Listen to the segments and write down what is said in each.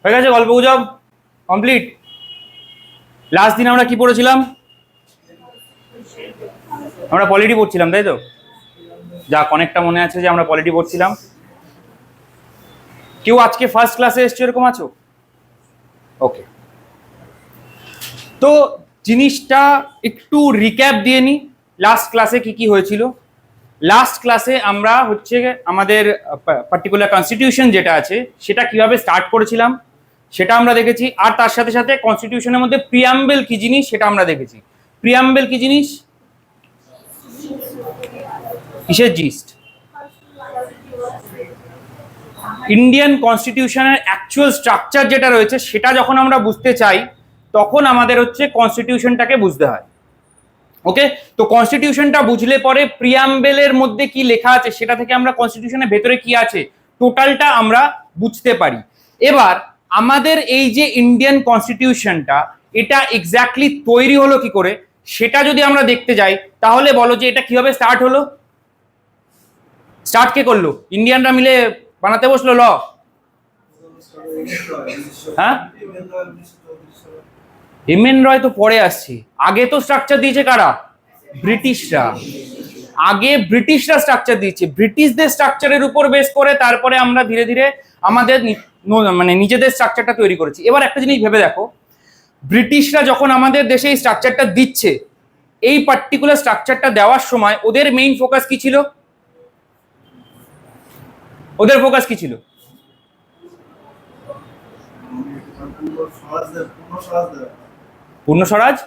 হয়ে গেছে গল্প গুজব কমপ্লিট। লাস্ট দিন আমরা কি পড়েছিলাম? আমরা পলিটি পড়ছিলাম, তাই তো? যা অনেকটা মনে আছে যে আমরা পলিটি পড়ছিলাম। কেউ আজকে ফার্স্ট ক্লাসে এসছে এরকম আছো? ওকে, তো জিনিসটা একটু রিক্যাপ দিয়ে নি। লাস্ট ক্লাসে কি কি হয়েছিল? লাস্ট ক্লাসে আমরা হচ্ছে আমাদের পার্টিকুলার কনস্টিটিউশন যেটা আছে সেটা কিভাবে স্টার্ট করেছিলাম সেটা আমরা দেখেছি, আর তার সাথে সাথে কনস্টিটিউশনের মধ্যে প্রিয়াম্বেল কি জিনিস সেটা আমরা দেখেছি। প্রিয়াম্বেল কি জিনিস? কিসের জিস্ট? ইন্ডিয়ান কনস্টিটিউশনের অ্যাকচুয়াল স্ট্রাকচার যেটা রয়েছে সেটা যখন আমরা বুঝতে চাই তখন আমাদের হচ্ছে কনস্টিটিউশনটাকে বুঝতে হয়। ওকে, তো কনস্টিটিউশনটা বুঝলে পরে প্রিয়াম্বেলের মধ্যে কি লেখা আছে সেটা থেকে আমরা কনস্টিটিউশনের ভেতরে কি আছে টোটালটা আমরা বুঝতে পারি। এবার আমাদের এই যে ইন্ডিয়ান কনস্টিটিউশনটা এটা এক্স্যাক্টলি তৈরি হলো কি করে সেটা যদি আমরা দেখতে যাই তাহলে বলো যে এটা কিভাবে স্টার্ট হলো? স্টার্ট কে করলো? ইন্ডিয়ানরা মিলে বানাতে বসলো ল? হ্যাঁ, এম এন রয় তো পরে আসছে, আগে তো স্ট্রাকচার দিয়েছে কারা? ব্রিটিশরা। আগে ব্রিটিশরা স্ট্রাকচার দিয়েছে, ব্রিটিশদের স্ট্রাকচারের উপর বেস করে তারপরে আমরা ধীরে ধীরে আমাদের মানে নিজেদের স্ট্রাকচারটা তৈরি করেছি। এবার একটা জিনিস ভেবে দেখো, ব্রিটিশরা যখন আমাদের দেশে এই স্ট্রাকচারটা দিচ্ছে, এই পার্টিকুলার স্ট্রাকচারটা দেওয়ার সময় ওদের মেইন ফোকাস কি ছিল? ওদের ফোকাস কি ছিল? পূর্ণ স্বরাজ।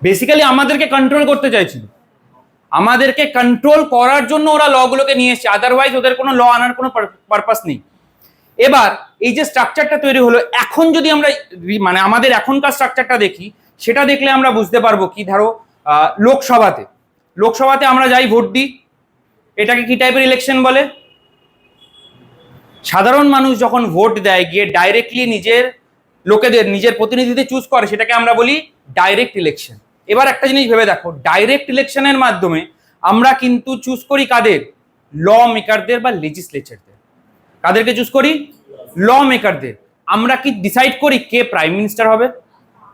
বেসিক্যালি আমাদেরকে কন্ট্রোল করতে চাইছিল, আমাদেরকে কন্ট্রোল করার জন্য ওরা ল গুলোকে নিয়ে এসেছে, আদারওয়াইজ ওদের কোনো ল আনার কোনো পারপাস নেই। এবার এই যে স্ট্রাকচারটা তৈরি হলো, এখন যদি আমরা মানে আমাদের এখনকার স্ট্রাকচারটা দেখি সেটা দেখলে আমরা বুঝতে পারবো কি, ধরো লোকসভাতে আমরা যাই ভোট দিই, এটাকে কি টাইপের ইলেকশন বলে? সাধারণ মানুষ যখন ভোট দেয় গিয়ে ডাইরেক্টলি নিজের লোকেদের নিজের প্রতিনিধিদের চুজ করে সেটাকে আমরা বলি ডাইরেক্ট ইলেকশন। এবার একটা জিনিস ভেবে দেখো, ডাইরেক্ট ইলেকশনের মাধ্যমে আমরা কিন্তু চুজ করি কাদের? ল মেকারদের বা লেজিসলেচারদের। কাদেরকে চুজ করি? ল মেকারদের। আমরা কি ডিসাইড করি কে প্রাইম মিনিস্টার হবে?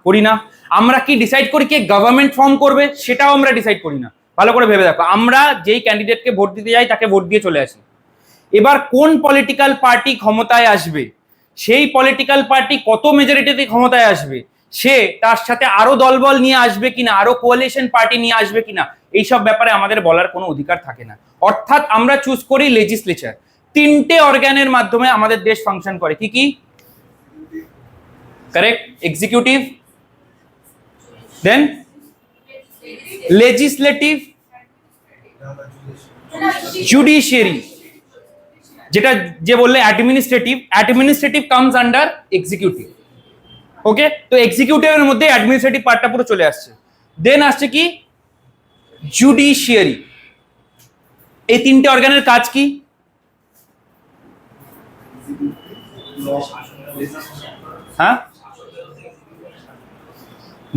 করি না। আমরা কি ডিসাইড করি কে গভর্নমেন্ট ফর্ম করবে? সেটাও আমরা ডিসাইড করি না। ভালো করে ভেবে দেখো, আমরা যেই ক্যান্ডিডেটকে ভোট দিতে যাই তাকে ভোট দিয়ে চলে আসি। এবার কোন পলিটিক্যাল পার্টি ক্ষমতায় আসবে, সেই পলিটিক্যাল পার্টি কত মেজরিটিতে ক্ষমতায় আসবে, সে তার সাথে আরো দলবল নিয়ে আসবে কিনা, আরো কোয়ালিশন পার্টি নিয়ে আসবে কিনা, এইসব ব্যাপারে আমাদের বলার কোনো অধিকার থাকে না। অর্থাৎ আমরা চুজ করি লেজিসলেচার। তিনটে অর্গানের মাধ্যমে আমাদের দেশ ফাংশন করে। কি কি? কারেক্ট, এক্সিকিউটিভ, দেন লেজিসলেটিভ, জুডিশিয়ারি। যেটা যে বললে অ্যাডমিনিস্ট্রেটিভ কামস আন্ডার এক্সিকিউটিভ। ওকে, তো এক্সিকিউটিভের মধ্যে অ্যাডমিনিস্ট্রেটিভ পার্টটা পুরো চলে আসছে। দেন আসছে কি? জুডিশিয়ারি। এই তিনটে অর্গানের কাজ কি? হ্যাঁ,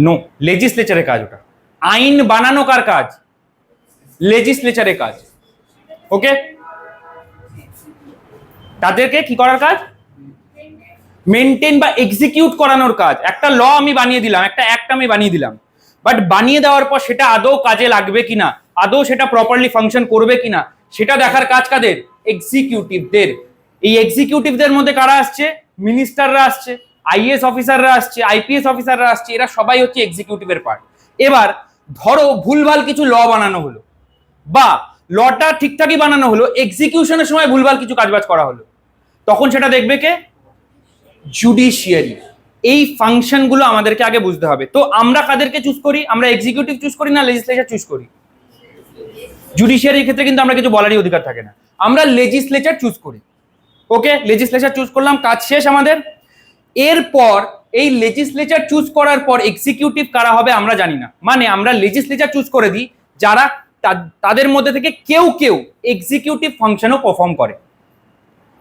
নো, লেজিসলেচারের কাজ ওটা। আইন বানানো কার কাজ? লেজিসলেচারের কাজ। ওকে, তাদেরকে কি করার কাজ? মেনটেন বা এক্সিকিউট করানোর কাজ। একটা ল আমি বানিয়ে দিলাম, একটা অ্যাক্ট আমি বানিয়ে দিলাম, বাট বানিয়ে দেওয়ার পর সেটা আদৌ কাজে লাগবে কিনা, আদৌ সেটা প্রপারলি ফাংশন করবে কিনা, সেটা দেখার কাজ কাদের? এক্সিকিউটিভদের। এই এক্সিকিউটিভদের মধ্যে কারা আসছে? মিনিস্টাররা আসছে, আইএএস অফিসাররা আসছে, আইপিএস অফিসাররা আসছে, এরা সবাই হচ্ছে এক্সিকিউটিভের পার্ট। এবার ধরো ভুলভাল কিছু ল বানানো হলো, বা লটা ঠিকঠাকই বানানো হলো, এক্সিকিউশনের সময় ভুলভাল কিছু কাজবাজ করা হলো, তখন সেটা দেখবে কে? জুডিশিয়ারি। এই ফাংশনগুলো আমাদেরকে আগে বুঝতে হবে। তো আমরা কাদেরকে চুজ করি? আমরা এক্সিকিউটিভ চুজ করি না লেজিসলেচার চুজ করি? জুডিশিয়ারির ক্ষেত্রে কিন্তু আমরা কিছু বলারই অধিকার থাকে না, আমরা লেজিসলেচার চুজ করি। ওকে, লেজিসলেচার চুজ করলাম, কাজ শেষ আমাদের। এরপর এই লেজিসলেচার চুজ করার পর এক্সিকিউটিভ কারা হবে আমরা জানি না, মানে আমরা লেজিসলেচার চুজ করে দিই যারা তাদের মধ্যে থেকে কেউ কেউ এক্সিকিউটিভ ফাংশনও পারফর্ম করে।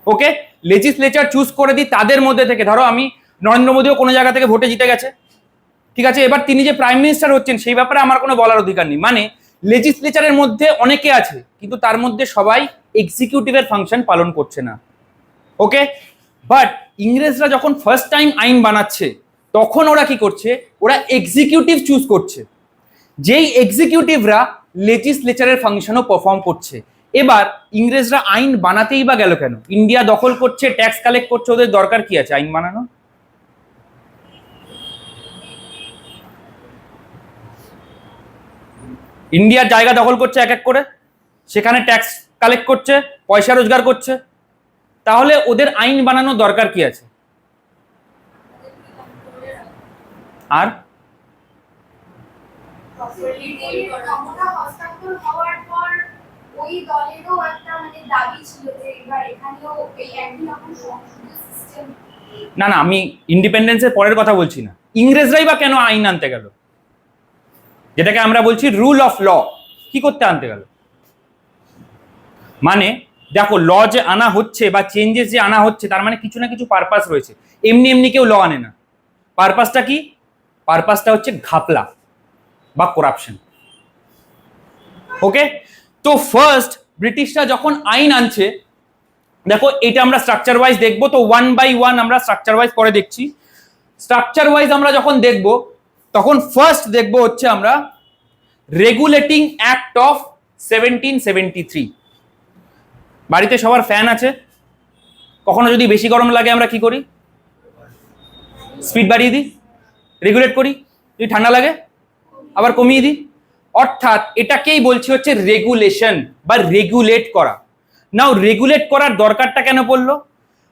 ওকে, লেজিসলেচার চুজ করে দিই তাদের মধ্যে থেকে। ধরো আমি নরেন্দ্র মোদীও কোনো জায়গা থেকে ভোটে জিতে গেছে, ঠিক আছে, এবার তিনি যে প্রাইম মিনিস্টার হচ্ছেন সেই ব্যাপারে আমার কোনো বলার অধিকার নেই, মানে লেজিসলেচারের মধ্যে অনেকে আছে কিন্তু তার মধ্যে সবাই এক্সিকিউটিভের ফাংশন পালন করছে না। ওকে, বাট ইংরেজরা যখন ফার্স্ট টাইম আইন বানাচ্ছে তখন ওরা কি করছে, ওরা এক্সিকিউটিভ চুজ করছে, যেই এক্সিকিউটিভরা লেজিসলেচারের ফাংশনও পারফর্ম করছে। এবার ইংরেজরা আইন বানাতেই বা গেল কেন? ইন্ডিয়া দখল করছে, ট্যাক্স কালেক্ট করছে, ওদের দরকার কি আছে আইন বানানো? ইন্ডিয়ার জায়গা দখল করছে এক এক করে, সেখানে ট্যাক্স কালেক্ট করছে, পয়সা রোজগার করছে, তাহলে ওদের আইন বানানোর দরকার কি আছে? আর না না, আমি ইন্ডিপেন্ডেন্সের পরের কথা বলছি না, ইংরেজরাই বা কেন আইন আনতে গেল, যেটাকে আমরা বলছি রুল অফ ল, কি করতে আনতে গেল? মানে দেখো, ল যে আনা হচ্ছে বা চেঞ্জেস যে আনা হচ্ছে, তার মানে কিছু না কিছু পারপাস রয়েছে। এমনি এমনি কেউ ল আনে না। পারপাসটা কি? পারপাসটা হচ্ছে ঘাপলা বা করাপশন। ওকে, তো ফার্স্ট ব্রিটিশরা যখন আইন আনছে, দেখো এটা আমরা স্ট্রাকচার ওয়াইজ দেখবো, তো ওয়ান বাই ওয়ান আমরা স্ট্রাকচার ওয়াইজ পরে দেখছি। স্ট্রাকচার ওয়াইজ আমরা যখন দেখব, তখন ফার্স্ট দেখবো হচ্ছে আমরা রেগুলেটিং অ্যাক্ট অফ 1773। বাড়িতে সবার ফ্যান আছে, কখনো যদি বেশি গরম লাগে আমরা কি করি? স্পিড বাড়িয়ে দিই, রেগুলেট করি। যদি ঠান্ডা লাগে আবার কমিয়ে দিই। অর্থাৎ এটাকেই বলছি হচ্ছে রেগুলেশন বা রেগুলেট করা। নাও রেগুলেট করার দরকারটা কেন পড়লো?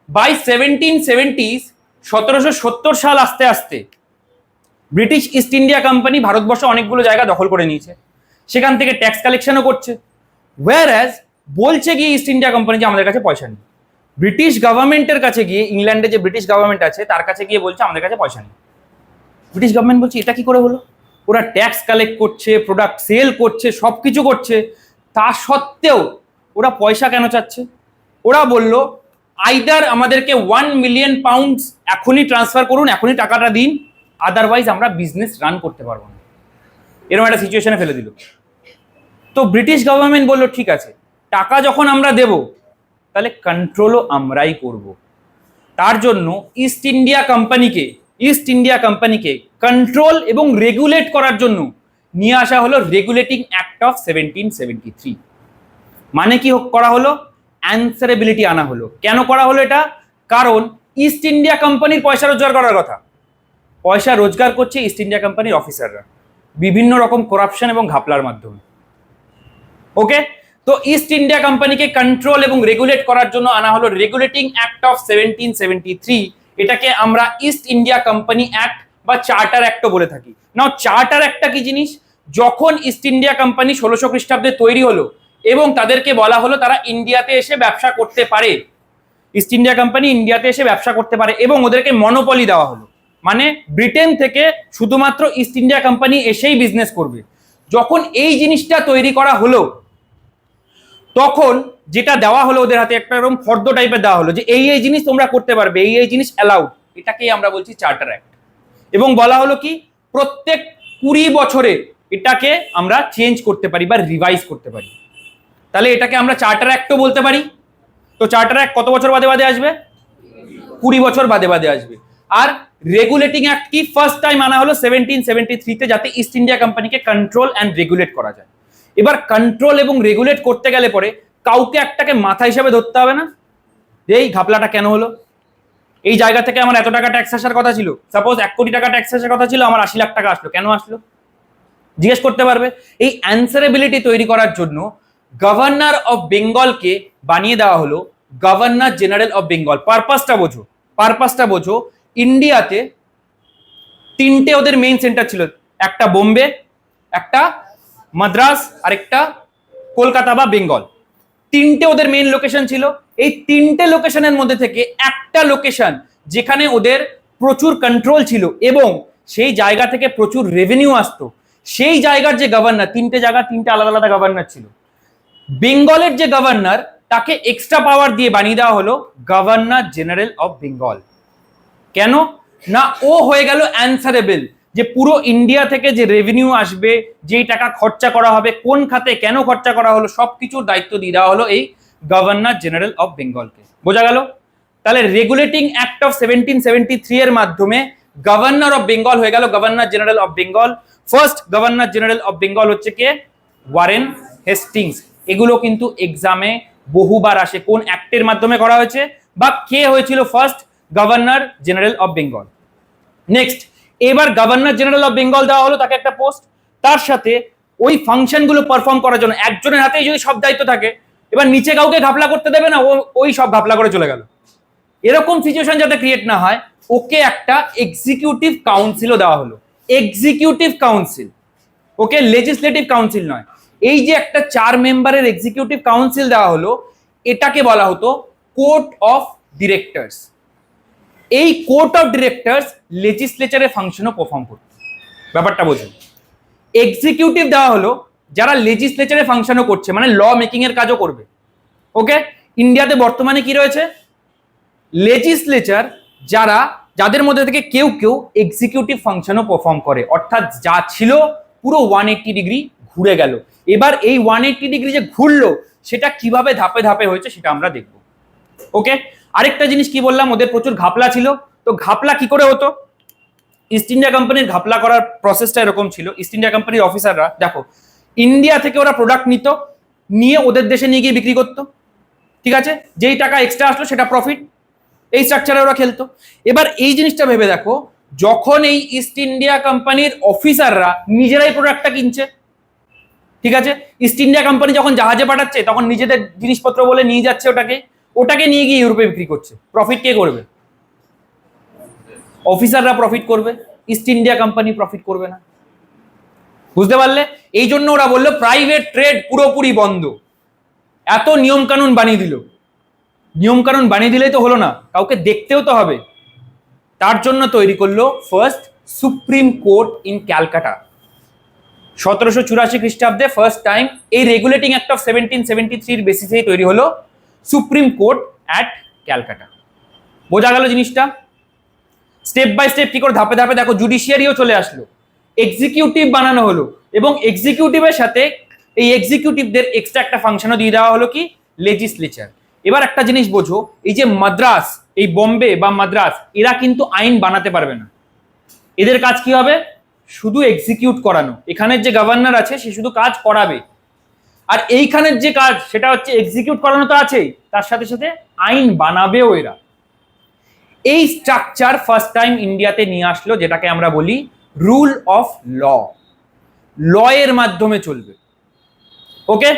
বাই 1770s, 1770 সাল আসতে আসতে ব্রিটিশ ইস্ট ইন্ডিয়া কোম্পানি ভারতবর্ষে অনেকগুলো জায়গা দখল করে নিয়েছে, সেখান থেকে ট্যাক্স কালেকশনও করছে। ওয়্যারঅ্যাজ বলছে গিয়ে ইস্ট ইন্ডিয়া কোম্পানি যে আমাদের কাছে পয়সা নেই, ব্রিটিশ গভর্নমেন্টের কাছে গিয়ে, ইংল্যান্ডে যে ব্রিটিশ গভর্নমেন্ট আছে তার কাছে গিয়ে বলছে আমাদের কাছে পয়সা নেই। ব্রিটিশ গভর্নমেন্ট বলছে এটা কি করে হলো? ওরা ট্যাক্স কালেক্ট করছে, প্রোডাক্ট সেল করছে, সবকিছু করছে, তা সত্ত্বেও ওরা পয়সা কেন চাচ্ছে? ওরা বলল আইদার আমাদেরকে 1 মিলিয়ন পাউন্ডস এখনই ট্রান্সফার করুন, এখনই টাকাটা দিন, আদারওয়াইজ আমরা বিজনেস রান করতে পারবো না। এরকম একটা সিচুয়েশনে ফেলে দিল। তো ব্রিটিশ গভর্নমেন্ট বলল ঠিক আছে, টাকা যখন আমরা দেব তাহলে কন্ট্রোলও আমরাই করব। তার জন্য ইস্ট ইন্ডিয়া কোম্পানিকে কন্ট্রোল এবং রেগুলেট করার জন্য নিয়ে আসা হলো রেগুলেটিং অ্যাক্ট অফ 1773। মানে কি করা হলো? অ্যান্সারেবিলিটি আনা হলো। কেন করা হলো এটা? কারণ ইস্ট ইন্ডিয়া কোম্পানির পয়সা রোজগার করার কথা, পয়সা রোজগার করছে ইস্ট ইন্ডিয়া কোম্পানির অফিসাররা বিভিন্ন রকম করাপশন এবং ঘাপলার মাধ্যমে। ওকে, তো ইস্ট ইন্ডিয়া কোম্পানিকে কন্ট্রোল এবং রেগুলেট করার জন্য আনা হলো রেগুলেটিং অ্যাক্ট অফ 1773। এটাকে আমরা ইস্ট ইন্ডিয়া কোম্পানি অ্যাক্ট বা চার্টার অ্যাক্টও বলে থাকি। নাও চার্টার অ্যাক্টটা কি জিনিস? যখন ইস্ট ইন্ডিয়া কোম্পানি 1600 খ্রিস্টাব্দে তৈরি হলো এবং তাদেরকে বলা হলো তারা ইন্ডিয়াতে এসে ব্যবসা করতে পারে, ইস্ট ইন্ডিয়া কোম্পানি ইন্ডিয়াতে এসে ব্যবসা করতে পারে, এবং ওদেরকে মনোপলি দেওয়া হলো, মানে ব্রিটেন থেকে শুধুমাত্র ইস্ট ইন্ডিয়া কোম্পানি এসেই বিজনেস করবে। যখন এই জিনিসটা তৈরি করা হলো, তখন যেটা দেওয়া হলো ওদের হাতে একটা এরকম ফর্দ টাইপের দেওয়া হলো যে এই জিনিস তোমরা করতে পারবে, এই জিনিস অ্যালাউড। এটাকেই আমরা বলছি চার্টার অ্যাক্ট। এবং বলা হলো কি প্রত্যেক 20 বছরে এটাকে আমরা চেঞ্জ করতে পারি বা রিভাইজ করতে পারি। তাহলে এটাকে আমরা চার্টার অ্যাক্টও বলতে পারি। তো চার্টার অ্যাক্ট কত বছর বাদে বাদে আসবে? 20 বছর বাদে বাদে আসবে। আর রেগুলেটিং অ্যাক্ট কি ফার্স্ট টাইম আনা হলো 1773-তে, যাতে ইস্ট ইন্ডিয়া কোম্পানিকে কন্ট্রোল অ্যান্ড রেগুলেট করা যায়। এবার কন্ট্রোল এবং রেগুলেট করতে গেলে পরে কাউকে একটাকে মাথা হিসাবে ধরতে হবে না যে এই ঘাপলাটা কেন হলো, এই জায়গা থেকে আমার এত টাকা ট্যাক্স আসার কথা ছিল, সাপোজ 1 কোটি টাকা ট্যাক্স আসার কথা ছিল, আমার 80 লাখ টাকা আসলো, কেন আসলো জিজ্ঞেস করতে পারবে। এই অ্যান্সারেবিলিটি তৈরি করার জন্য গভর্নর অফ বেঙ্গলকে বানিয়ে দেওয়া হলো গভর্নর জেনারেল অফ বেঙ্গল। পারপাসটা বোঝো। ইন্ডিয়াতে 3টে ওদের মেইন সেন্টার ছিল, একটা বোম্বে, একটা মাদ্রাস, আর একটা কলকাতা বা বেঙ্গল। 3টে ওদের মেইন লোকেশন ছিল। এই 3টে লোকেশনের মধ্যে থেকে একটা লোকেশন যেখানে ওদের প্রচুর কন্ট্রোল ছিল এবং সেই জায়গা থেকে প্রচুর রেভিনিউ আসতো, সেই জায়গার যে গভর্নর, 3টে জায়গা 3টে আলাদা আলাদা গভর্নর ছিল, বেঙ্গলের যে গভর্নর তাকে এক্সট্রা পাওয়ার দিয়ে বানিয়ে দেওয়া হলো গভর্নর জেনারেল অফ বেঙ্গল। কেন না, ও হয়ে গেল অ্যান্সারেবল, যে পুরো ইন্ডিয়া থেকে যে রেভিনিউ আসবে, যেই টাকা খরচা করা হবে, কোন খাতে কেন খরচা করা হলো, সবকিছুর দায়িত্ব দিয়ে দেওয়া হলো এই গভর্নর জেনারেল অফ বেঙ্গলকে। বোঝা গেল? তাহলে রেগুলেটিং অ্যাক্ট অফ 1773 এর মাধ্যমে গভর্নর অফ বেঙ্গল হয়ে গেল governor general of Bengal. First governor general of Bengal হচ্ছে কে? Warren Hastings. এগুলো কিন্তু এক্সামে বহুবার আসে, কোন অ্যাক্টের মাধ্যমে করা হয়েছে বা কে হয়েছিল first governor general of Bengal. Next, এবার গভর্নর জেনারেল অফ বেঙ্গল দেওয়া হলো তাকে একটা পোস্ট, তার সাথে ওই ফাংশনগুলো পারফর্ম করার জন্য একজনের হাতেই যদি সব দায়িত্ব থাকে, এবার নিচে কাউকে ঘাপলা করতে দেবে না, ওই সব ঘাপলা করে চলে গেল। এরকম সিচুয়েশন যাতে ক্রিয়েট না হয়, ওকে একটা এক্সিকিউটিভ কাউন্সিলও দেওয়া হলো। এক্সিকিউটিভ কাউন্সিল, ওকে লেজিসলেটিভ কাউন্সিল নয়। এই যে একটা 4 মেম্বারের এক্সিকিউটিভ কাউন্সিল দেওয়া হলো, এটাকে বলা হতো কোর্ট অফ ডিরেক্টরস। এই কোর্ট অফ ডিরেক্টরস লেজিসলেচারের ফাংশনও পারফর্ম করত। ব্যাপারটা বোঝেন, এক্সিকিউটিভ দেওয়া হলো যারা লেজিসলেচারের ফাংশনও করছে, মানে ল মেকিং এর কাজও করবে। ওকে, ইন্ডিয়াতে বর্তমানে কি রয়েছে? লেজিসলেচার যাদের মধ্যে থেকে কেউ কেউ এক্সিকিউটিভ ফাংশনও পারফর্ম করে, অর্থাৎ যা ছিল পুরো 180 ডিগ্রি ঘুরে গেল। এবার এই 180 ডিগ্রি যে ঘুরলো, সেটা কিভাবে ধাপে ধাপে হয়েছে সেটা আমরা দেখব। ওকে, আরেকটা জিনিস কি বললাম, ওদের প্রচুর ঘাপলা ছিল। তো ঘাপলা কি করে হতো? ইস্ট ইন্ডিয়া কোম্পানির ঘাপলা করার প্রসেসটা এরকম ছিল। ইস্ট ইন্ডিয়া কোম্পানির অফিসাররা, দেখো, ইন্ডিয়া থেকে ওরা প্রোডাক্ট নিয়ে ওদের দেশে নিয়ে গিয়ে বিক্রি করতো, ঠিক আছে? যেই টাকা এক্সট্রা আসলো সেটা প্রফিট, এই স্ট্রাকচারে ওরা খেলতো। এবার এই জিনিসটা ভেবে দেখো, যখন এই ইস্ট ইন্ডিয়া কোম্পানির অফিসাররা নিজেরাই প্রোডাক্টটা কিনছে, ঠিক আছে, ইস্ট ইন্ডিয়া কোম্পানি যখন জাহাজে পাঠাচ্ছে তখন নিজেদের জিনিসপত্র বলে নিয়ে যাচ্ছে, ওটাকে নিয়ে গিয়ে ইউরোপে বিক্রি করছে। প্রফিট কে করবে? অফিসাররা প্রফিট করবে, ইস্ট ইন্ডিয়া কোম্পানি প্রফিট করবে না। বুঝতে পারলে? এই জন্য ওরা বললো প্রাইভেট ট্রেড পুরোপুরি বন্ধ। এত নিয়ম কানুন বানিয়ে দিল। নিয়ম কানুন বানিয়ে দিলেই তো হলো না, কাউকে দেখতেও তো হবে। তার জন্য তৈরি করলো first supreme court in Calcutta. 1784 খ্রিস্টাব্দে ফার্স্ট টাইম এই রেগুলেটিং অ্যাক্ট অফ 1773 এর বেসিসেই তৈরি হলো সুপ্রিম কোর্ট অ্যাট ক্যালকাটা। বোঝা গেল জিনিসটা? স্টেপ বাই স্টেপ কি করে ধাপে ধাপে দেখো, জুডিশিয়ারিও চলে আসলো, এক্সিকিউটিভ বানানো হলো, এবং এক্সিকিউটিভের সাথে এই এক্সিকিউটিভদের এক্সট্রা একটা ফাংশনও দিয়ে দেওয়া হলো, কি? লেজিসলেচার। এবার একটা জিনিস বোঝো, এই যে মাদ্রাস, এই বোম্বে বা মাদ্রাস, এরা কিন্তু আইন বানাতে পারবে না। এদের কাজ কি হবে? শুধু এক্সিকিউট করানো। এখানের যে গভর্নর আছে সে শুধু কাজ করাবে, আর এইখানের যে কাজ সেটা হচ্ছে এক্সিকিউট করানো তো আছেই, তার সাথে সাথে আইন বানাবেও এরা। এই স্ট্রাকচার ফার্স্ট টাইম ইন্ডিয়াতে নিয়ে আসলো, যেটাকে আমরা বলি রুল অফ ল। ল এর মাধ্যমে চলবে। ওকে,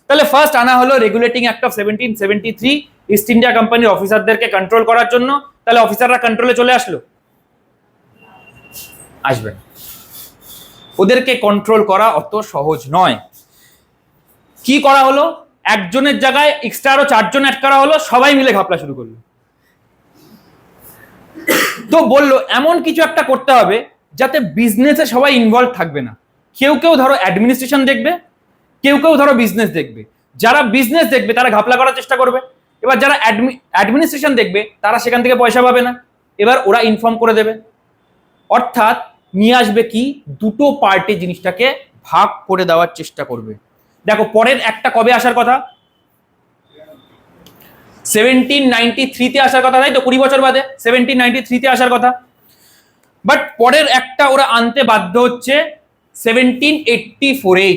তাহলে ফার্স্ট আনা হলো regulating act of 1773 east India কোম্পানির অফিসারদেরকে কন্ট্রোল করার জন্য। তাহলে অফিসাররা কন্ট্রোলে চলে আসলো? আসবে। ওদেরকে কন্ট্রোল করা অত সহজ নয়। কি করা হলো? একজনের জায়গায় এক্সট্রা আরো 4 জন অ্যাড করা হলো, সবাই মিলে ঘাপলা শুরু করলো। তো বললো এমন কিছু একটা করতে হবে যাতে বিজনেসে সবাই ইনভলভ থাকবে না। কেউ কেউ ধরো অ্যাডমিনিস্ট্রেশন দেখবে, কেউ কেউ ধরো বিজনেস দেখবে। যারা বিজনেস দেখবে তারা ঘাপলা করার চেষ্টা করবে, এবার যারা অ্যাডমিনিস্ট্রেশন দেখবে তারা সেখান থেকে পয়সা পাবে না, এবার ওরা ইনফর্ম করে দেবে। অর্থাৎ নিয়ে আসবে কি, দুটো পার্টি জিনিসটাকে ভাগ করে দেওয়ার চেষ্টা করবে। দেখো, পরের একটা কবে আসার কথা? 1793 তে আসার কথা, তাই তো? 20 বছর বাদে 1793 তে আসার কথা। বাট পরের একটা ওরা আনতে বাধ্য হচ্ছে 1784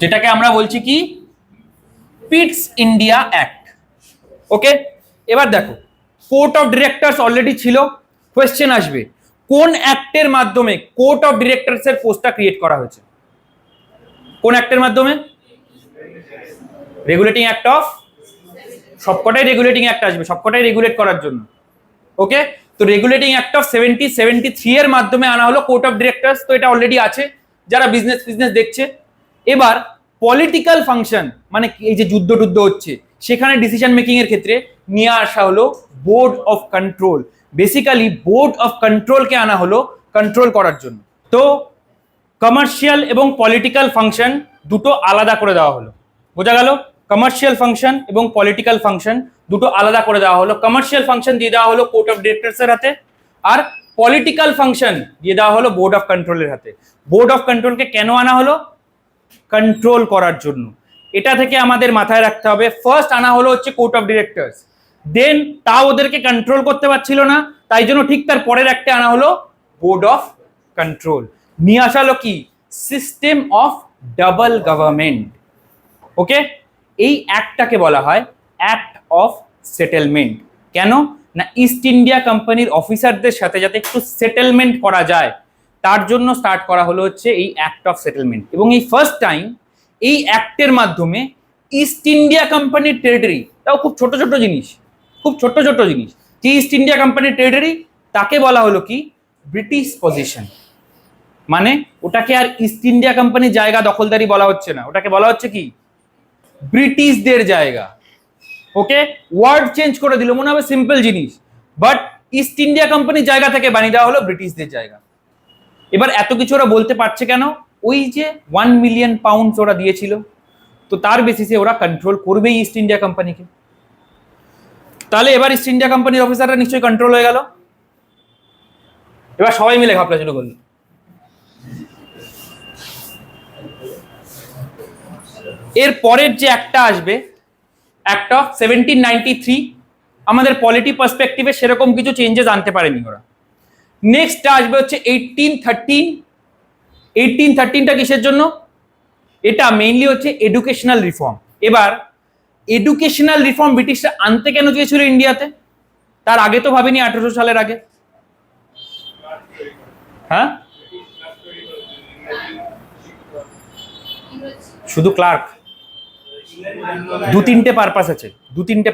যেটাকে আমরা বলছি কি, পিটস ইন্ডিয়া অ্যাক্ট। ওকে, এবার দেখো, কোর্ট অফ ডিরেক্টরস অলরেডি ছিল। কোয়েশ্চেন আসবে, কোন অ্যাক্টের মাধ্যমে কোর্ট অফ ডিরেক্টরস এর পোস্টটা ক্রিয়েট করা হয়েছে? কোন অ্যাক্টের মাধ্যমে? রেগুলেটিং অ্যাক্ট অফ, সবকটাই রেগুলেটিং অ্যাক্ট আসবে, সবকটাই রেগুলেট করার জন্য। ওকে, তো রেগুলেটিং অ্যাক্ট অফ 1773 এর মাধ্যমে আনা হলো কোর্ট অফ ডিরেক্টরস। তো এটা অলরেডি আছে যারা বিজনেস দেখছে। এবার পলিটিক্যাল ফাংশন, মানে এই যে যুদ্ধ হচ্ছে সেখানে ডিসিশন মেকিং এর ক্ষেত্রে নিয়ে আসা হলো board of control. Basically board of কন্ট্রোলকে আনা হলো কন্ট্রোল করার জন্য। তো কমার্শিয়াল এবং পলিটিক্যাল ফাংশন দুটো আলাদা করে দেওয়া হলো। বোঝা গেল? কমার্শিয়াল ফাংশন এবং পলিটিক্যাল ফাংশন দুটো আলাদা করে দেওয়া হলো। কমার্শিয়াল ফাংশন দিয়ে দেওয়া হলো কোর্ট অফ ডিরেক্টরস এর হাতে, আর পলিটিক্যাল ফাংশন দিয়ে দেওয়া হলো বোর্ড অফ কন্ট্রোলের হাতে। বোর্ড অফ কন্ট্রোলকে কেন আনা হলো? কন্ট্রোল করার জন্য। এটা থেকে আমাদের মাথায় রাখতে হবে, ফার্স্ট আনা হলো হচ্ছে কোর্ট অফ ডিরেক্টরস, দেন তাও ওদেরকে কন্ট্রোল করতে পারছিল না, তাই জন্য ঠিক তার পরের একটা আনা হলো বোর্ড অফ কন্ট্রোল। নিয়ে আসা হলো কি সিস্টেম অফ ডাবল গভর্নমেন্ট। ওকে, এই অ্যাক্টটাকে বলা হয় অ্যাক্ট অফ সেটেলমেন্ট। কেন না ইস্ট ইন্ডিয়া কোম্পানির অফিসারদের সাথে যাতে একটু সেটেলমেন্ট করা যায়, তার জন্য স্টার্ট করা হলো হচ্ছে এই অ্যাক্ট অফ সেটেলমেন্ট। এবং এই ফার্স্ট টাইম এই অ্যাক্টের মাধ্যমে ইস্ট ইন্ডিয়া কোম্পানির টেরিটরি, তাও খুব ছোট ছোট জিনিস, খুব ছোট ছোট জিনিস, যে ইস্ট ইন্ডিয়া কোম্পানির টেরিটরি তাকে বলা হলো কি ব্রিটিশ পজিশন। মানে ওটাকে আর ইস্ট ইন্ডিয়া কোম্পানির জায়গা দখলদারি বলা হচ্ছে না, ওটাকে বলা হচ্ছে কি ব্রিটিশদের জায়গা। ওকে, ওয়ার্ড চেঞ্জ করে দিল, মনে হবে সিম্পল জিনিস, বাট ইস্ট ইন্ডিয়া কোম্পানির জায়গা থেকে বানিয়ে দেওয়া হলো ব্রিটিশদের জায়গা। এবার এত কিছু ওরা বলতে পারছে কেন? ওই যে 1 মিলিয়ন পাউন্ড ওরা দিয়েছিল, তো তার বেসিসে ওরা কন্ট্রোল করবেই ইস্ট ইন্ডিয়া কোম্পানিকে। তাহলে এবার ইস্ট ইন্ডিয়া কোম্পানির অফিসাররা নিশ্চয়ই কন্ট্রোল হয়ে গেল। এবার সবাই মিলে ঘাপলা শুরু করলো। এর পরের যে একটা আসবে, অ্যাক্ট অফ 1793, আমাদের পলিটি পার্সপেক্টিভে সেরকম কিছু চেঞ্জেস আনতে পারেনি ওরা। নেক্সট আসবে হচ্ছে 1813। 1813টা কিসের জন্য? এটা মেইনলি হচ্ছে এডুকেশনাল রিফর্ম। এবার এডুকেশনাল রিফর্ম ব্রিটিশরা আনতে কেন চেয়েছিল ইন্ডিয়াতে? তার আগে তো ভাবেনি 1800 সালের আগে। হ্যাঁ, শুধু ক্লার্ক? দু তিনটে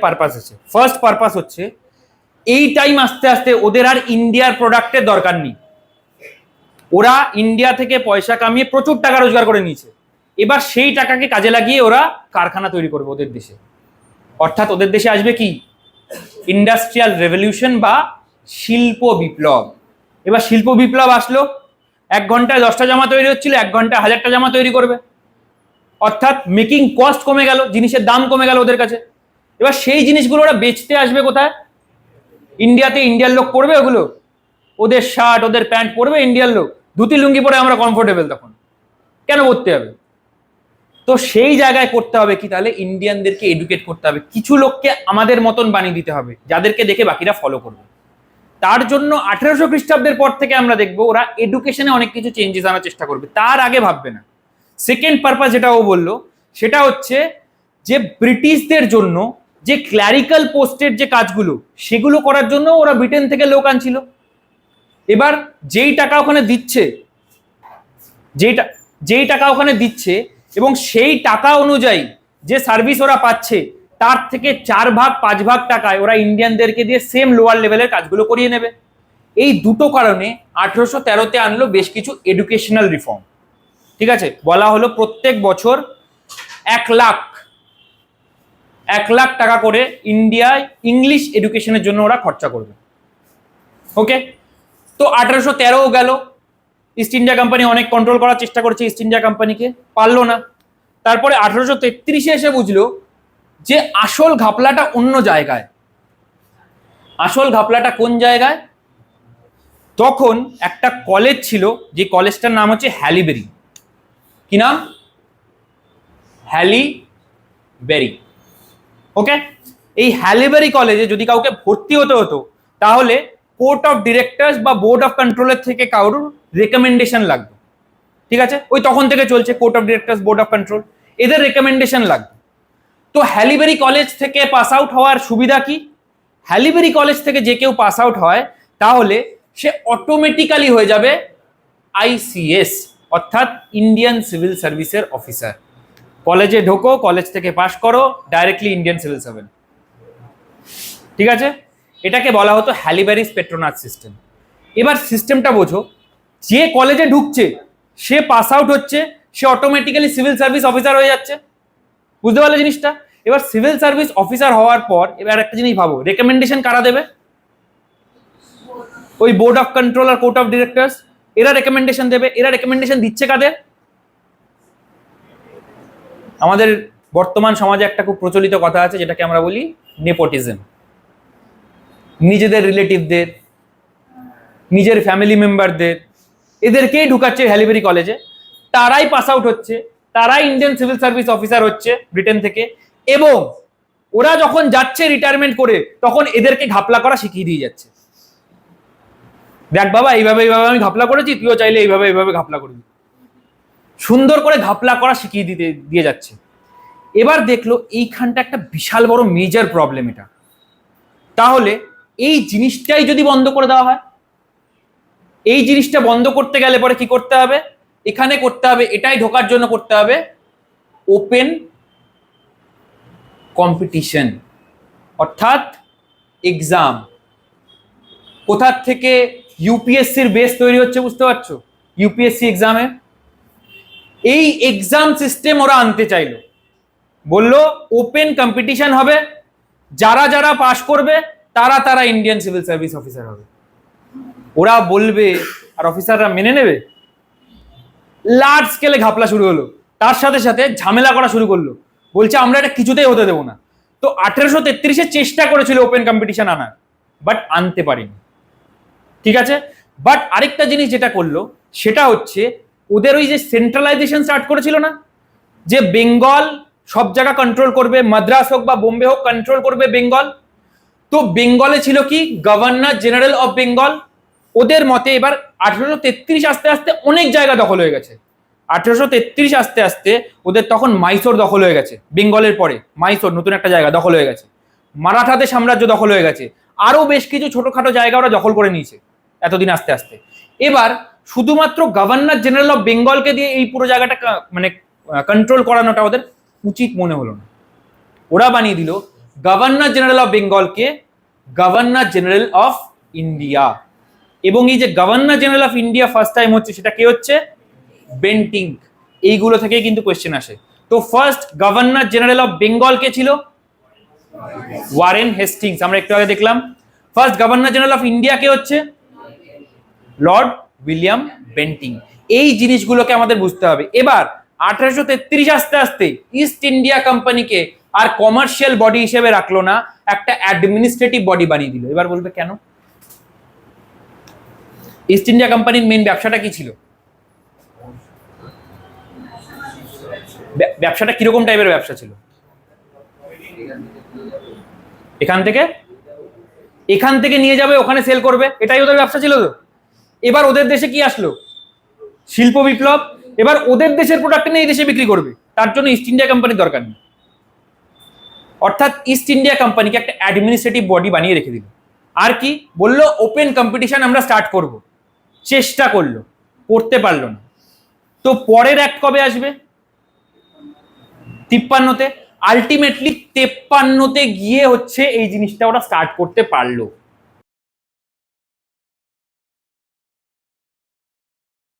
পারপাস আছে। ফার্স্ট পারপাস হচ্ছে এই টাইম আস্তে আস্তে ওদের আর ইন্ডিয়ার প্রোডাক্টের দরকার নেই, ওরা ইন্ডিয়া থেকে পয়সা কামিয়ে প্রচুর টাকা রোজগার করে নিয়েছে, এবার সেই টাকাকে কাজে লাগিয়ে ওরা কারখানা তৈরি করবে ওদের দেশে। অর্থাৎ ওদের দেশে আসবে কি ইন্ডাস্ট্রিয়াল রেভলিউশন বা শিল্প বিপ্লব। এবার শিল্প বিপ্লব আসলো, 1 ঘন্টায় 10টা জামা তৈরি হচ্ছিল, 1 ঘন্টায় 1000টা জামা তৈরি করবে। অর্থাৎ মেকিং কস্ট কমে গেল, জিনিসের দাম কমে গেল ওদের কাছে। এবার সেই জিনিসগুলো ওরা বেচতে আসবে কোথায়? ইন্ডিয়াতে। ইন্ডিয়ার লোক পরবে ওগুলো? ওদের শার্ট ওদের প্যান্ট পরবে ইন্ডিয়ার লোক? ধুতি লুঙ্গি পরে আমরা কমফোর্টেবল, তখন কেন পরতে হবে? তো সেই জায়গায় করতে হবে কি, তাহলে ইন্ডিয়ানদেরকে এডুকেট করতে হবে, কিছু লোককে আমাদের মতন বানিয়ে দিতে হবে যাদেরকে দেখে বাকিরা ফলো করবে। তার জন্য 1800 খ্রিস্টাব্দের পর থেকে আমরা দেখবো ওরা এডুকেশনে অনেক কিছু চেঞ্জেস আনার চেষ্টা করবে, তার আগে ভাববে না। সেকেন্ড পারপাস যেটা ও বললো সেটা হচ্ছে যে ব্রিটিশদের জন্য যে ক্ল্যারিক্যাল পোস্টের যে কাজগুলো সেগুলো করার জন্য ওরা ব্রিটেন থেকে লোক আনছিল। এবার যেই টাকা ওখানে দিচ্ছে, যেই টাকা ওখানে দিচ্ছে এবং সেই টাকা অনুযায়ী যে সার্ভিস ওরা পাচ্ছে, তার থেকে 4 ভাগ 5 ভাগ টাকায় ওরা ইন্ডিয়ানদেরকে দিয়ে সেম লোয়ার লেভেলের কাজগুলো করিয়ে নেবে। এই দুটো কারণে 1813-তে আনলো বেশ কিছু এডুকেশনাল রিফর্ম। ঠিক আছে, বলা হলো প্রত্যেক বছর 1 লাখ টাকা করে ইন্ডিয়ায় ইংলিশ এডুকেশনের জন্য ওরা খরচা করবে। ওকে, তো 1813 গেল, ইস্ট ইন্ডিয়া কোম্পানি অনেক কন্ট্রোল করার চেষ্টা করেছে ইস্ট ইন্ডিয়া কোম্পানিকে, পারলো না। তারপরে 1833-এ এসে বুঝলো যে আসল ঘাপলাটা অন্য জায়গায়। আসল ঘাপলাটা কোন জায়গায়? তখন একটা কলেজ ছিল, যে কলেজটার নাম হচ্ছে হ্যালিবেরি। কি নাম? হ্যালিবেরি। ওকে, এই হ্যালিবেরি কলেজে যদি কাউকে ভর্তি হতে হতো তাহলে কোর্ট অফ ডিরেক্টরস বা বোর্ড অফ কন্ট্রোলের থেকে কারোর রেকমেন্ডেশন লাগবে। ঠিক আছে, ওই তখন থেকে চলছে court of directors, board of control, এদের রেকমেন্ডেশন লাগবে। তো হ্যালিবেরি কলেজ থেকে পাস আউট হওয়ার সুবিধা কি? হ্যালিবেরি কলেজ থেকে যে কেউ পাস আউট হয় তাহলে সে অটোমেটিক্যালি হয়ে যাবে আইসিএস, অর্থাৎ ইন্ডিয়ান সিভিল সার্ভিসের অফিসার। কলেজে ঢোকো, কলেজ থেকে পাস করো, ডাইরেক্টলি ইন্ডিয়ান সিভিল সার্ভেন্ট। ঠিক আছে, এটাকে বলা হতো হ্যালিবেরিস পেট্রোনাজ সিস্টেম। এবার সিস্টেমটা বোঝো, যে কলেজে ঢুকছে সে পাস আউট হচ্ছে, সে অটোমেটিক্যালি সিভিল সার্ভিস অফিসার হয়ে যাচ্ছে। বুঝতে পারলে জিনিসটা? এবার সিভিল সার্ভিস অফিসার হওয়ার পর এবার একটা জিনিস ভাবো, রেকমেন্ডেশন কারা দেবে? ওই বোর্ড অফ কন্ট্রোল আর কোর্ট অফ ডিরেক্টরস, এরা রেকমেন্ডেশন দেবে। এরা রেকমেন্ডেশন দিচ্ছে কাদের? আমাদের বর্তমান সমাজে একটা খুব প্রচলিত কথা আছে যেটাকে আমরা বলি নেপোটিজম। নিজেদের রিলেটিভদের, নিজের ফ্যামিলি মেম্বারদের, এদেরকেই ঢুকাচ্ছে হ্যালিবেরি কলেজে, তারাই পাস আউট হচ্ছে, তারা ইন্ডিয়ান সিভিল সার্ভিস অফিসার হচ্ছে ব্রিটেন থেকে, এবং ওরা যখন যাচ্ছে রিটায়ারমেন্ট করে তখন এদেরকে ঘাপলা করা শিখিয়ে দিয়ে যাচ্ছে। দেখ বাবা, এইভাবে এইভাবে আমি ঘাপলা করেছি, তুইও চাইলে এইভাবে এইভাবে ঘাপলা করবি। সুন্দর করে ঘাপলা করা শিখিয়ে দিয়ে যাচ্ছে। এবার দেখলো এইখানটা একটা বিশাল বড় মেজর প্রবলেম এটা। তাহলে এই জিনিসটাই যদি বন্ধ করে দেওয়া হয়, এই জিনিসটা বন্ধ করতে গেলে পরে কি করতে হবে? এখানে করতে হবে, এটাই ঢোকার জন্য করতে হবে ওপেন কম্পিটিশন, অর্থাৎ এক্সাম। কোথার থেকে? ইউপিএসসির বেস তৈরি হচ্ছে, বুঝতে পারছো? ইউপিএসসি এক্সামে এই এক্সাম সিস্টেম ওরা আনতে চাইলো, বললো ওপেন কম্পিটিশন হবে, যারা যারা পাশ করবে তারা তারা ইন্ডিয়ান সিভিল সার্ভিস অফিসার হবে। ওরা বলবে আর অফিসাররা মেনে নেবে? লার্জ স্কেলে ঘাপলা শুরু হলো, তার সাথে সাথে ঝামেলা করা শুরু করলো, বলছে আমরা এটা কিছুতেই হতে দেবো না। তো 1833-এ চেষ্টা করেছিল ওপেন কম্পিটিশন আনার, বাট আনতে পারেনি, ঠিক আছে? বাট আরেকটা জিনিস যেটা করলো সেটা হচ্ছে ওদের ওই যে সেন্ট্রালাইজেশন স্টার্ট করেছিল না, যে বেঙ্গল সব জায়গা কন্ট্রোল করবে, মাদ্রাস হোক বা বোম্বে হোক কন্ট্রোল করবে বেঙ্গল। তো বেঙ্গলে ছিল কি গভর্নর জেনারেল অফ বেঙ্গল। ওদের মতে এবার 1833 আস্তে আস্তে অনেক জায়গা দখল হয়ে গেছে। 1833 আস্তে আস্তে ওদের তখন মাইসোর দখল হয়ে গেছে, বেঙ্গলের পরে মাইসোর নতুন একটা জায়গা দখল হয়ে গেছে, মারাঠাদের সাম্রাজ্য দখল হয়ে গেছে, আরো বেশ কিছু ছোটখাটো জায়গা ওরা দখল করে নিয়েছে এতদিন আস্তে আস্তে। এবার শুধুমাত্র গভর্নর জেনারেল অফ বেঙ্গলকে দিয়ে এই পুরো জায়গাটা মানে কন্ট্রোল করানোটা ওদের উচিত মনে হলো না। ওরা বানিয়ে দিল গভর্নর জেনারেল অফ বেঙ্গলকে গভর্নর জেনারেল অফ ইন্ডিয়া। এবং এই যে governor general of India first time হচ্ছে, সেটা কে হচ্ছে? বেন্টিং। এইগুলো থেকে কিন্তু কোয়েশ্চেন আসে। তো first governor general of Bengal কে ছিল? ওয়ারেন হেস্টিংস, আমরা একটু আগে দেখলাম। First governor general of India কে হচ্ছে? Lord William Bentinck. এই জিনিসগুলোকে আমাদের বুঝতে হবে। এবার 1833 আস্তে আস্তে ইস্ট ইন্ডিয়া কোম্পানিকে আর কমার্শিয়াল বডি হিসেবে রাখলো না, একটা অ্যাডমিনিস্ট্রেটিভ বডি বানিয়ে দিল। এবার বলবে কেন? ইস্ট ইন্ডিয়া কোম্পানির মেইন ব্যবসাটা কি ছিল? ব্যবসাটা কিরকম টাইপের ব্যবসা ছিল? এখান থেকে নিয়ে যাবে, ওখানে সেল করবে, এটাই ওদের ব্যবসা ছিল। তো এবার ওদের দেশে কি আসলো? শিল্প বিপ্লব। এবার ওদের দেশের প্রোডাক্ট নিয়ে এই দেশে বিক্রি করবে, তার জন্য ইস্ট ইন্ডিয়া কোম্পানির দরকার নেই। অর্থাৎ ইস্ট ইন্ডিয়া কোম্পানিকে একটা অ্যাডমিনিস্ট্রেটিভ বডি বানিয়ে রেখে দিল। আর কি বললো? ওপেন কম্পিটিশন আমরা স্টার্ট করব। চেষ্টা করলো, করতে পারলো না। তো পরের অ্যাক্ট কবে আসবে? 53-তে। আলটিমেটলি 53-তে গিয়ে হচ্ছে এই জিনিসটা ওরা স্টার্ট করতে পারলো।